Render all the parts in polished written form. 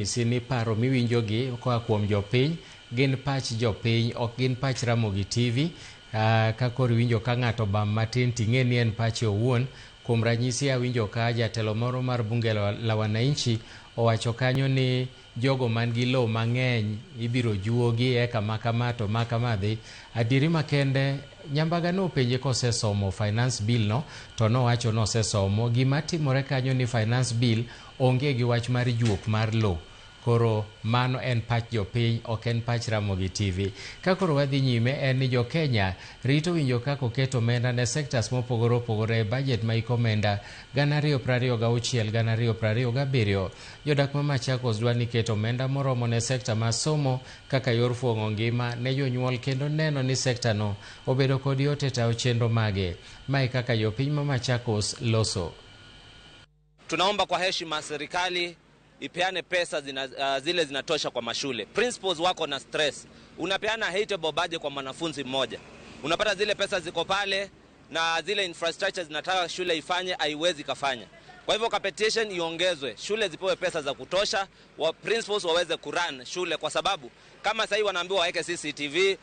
Sini paro miwinjogi koa kuom jopiny gin pach jopiny, ok gin pach Ramogi TV. Ka koro winjo ka ng'ato bam matin ting'e ni en pache owuon. Kuom ranyisi awinjo ka jatelo moro mar bunge la wananchi owacho kanyo ni jogo man gi low mang'eny ibiro juogi eka makama to makama dhi. Adieri makende Nyambaga no penje kosesomo finance bill no to nowacho nosesomo. Gima timore kanyo ni finance bill onge gi wach mar juok mar low. Koro mano en pach jopiny, ok en pach Ramogi TV. Ka koro wadhi nyime en ni jo Kenya rito winjo kako keto omenda ne sectors mopogore opogore budget ma iko omenda 2026 2027. Jodak ma Machakos dwa ni keto omenda moromo ne sekta ma somo kaka yor fuong'o ngima ne jonyuol kendo neno ni sekta no obedo kod yot e tayo chenro mage. Mai kaka jopiny ma Machakos loso. Tunaomba kwa heshima serikali ipeane pesa zile zinatosha kwa mashule. Principals wako na stress. Unapeana hateable budget kwa mwanafunzi mmoja. Unapata zile pesa ziko pale na zile infrastructure zinataka shule ifanye haiwezi kafanya. Kwa hivyo competition iongezwe. Shule zipewe pesa za kutosha, principals waweze kurun shule kwa sababu kama sasa wanaambiwa waeke CCTV,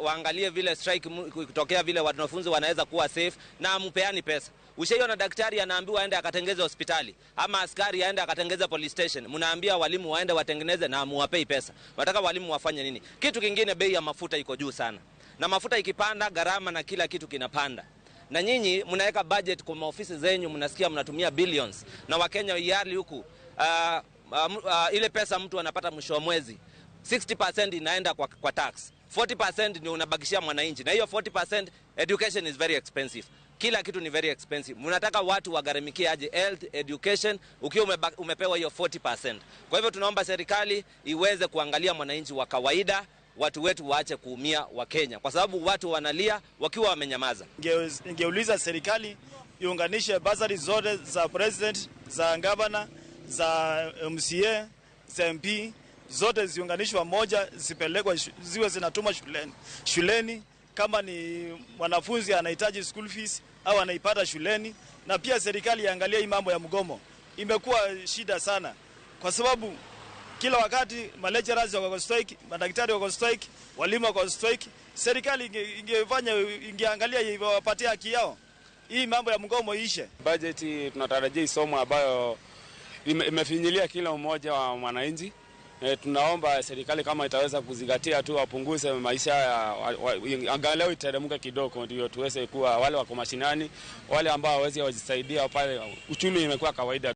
waangalie vile strike kutokea vile wanafunzi wanaweza kuwa safe na mpeani pesa. Ushaona daktari anaambiwa aende akatengeze hospitali ama askari aende akatengeze police station. Mnaambia walimu waende watengeneze na muwapei pesa. Wataka walimu wafanye nini? Kitu kingine, bei ya mafuta iko juu sana. Na mafuta ikipanda gharama na kila kitu kinapanda. Na nyinyi mnaweka budget kwa maofisi zenyu, mnasikia mnatumia billions. Na Wakenya yearly huku ile pesa mtu anapata mwisho wa mwezi 60% inaenda kwa tax. 40% ni unabakishia mwananchi. Na hiyo 40% education is very expensive. Kila kitu ni very expensive. Mnataka watu wagharamikie aje health, education ukiwa umepewa hiyo 40%. Kwa hivyo tunaomba serikali iweze kuangalia mwananchi wa kawaida, watu wetu waache kuumia wa Kenya kwa sababu watu wanalia wakiwa wamenyamaza. Ningeuliza serikali iunganishe basari zote za president, za governor, za MCA, za MP zote ziunganishwe moja, zipelekwe ziwe zinatumwa shuleni kama ni mwanafunzi anahitaji school fees au anaipata shuleni. Na pia serikali iangalie hii mambo ya mgomo. Imekuwa shida sana kwa sababu kila wakati lecturers wako strike, madaktari wako strike, walimu wako strike. Serikali ingeangalia iwapatie haki yao. Hii mambo ya mgomo ishe. Budget tunatarajia isomo ambayo imefinyilia kila mmoja wa mwananchi. Tunaomba serikali kama itaweza kuzingatia tu wapunguze maisha angalau iteremke kidogo ndio tuweze kuwa wale wako mashinani, wale ambao hawezi wajisaidia pale, uchumi imekuwa kawaida.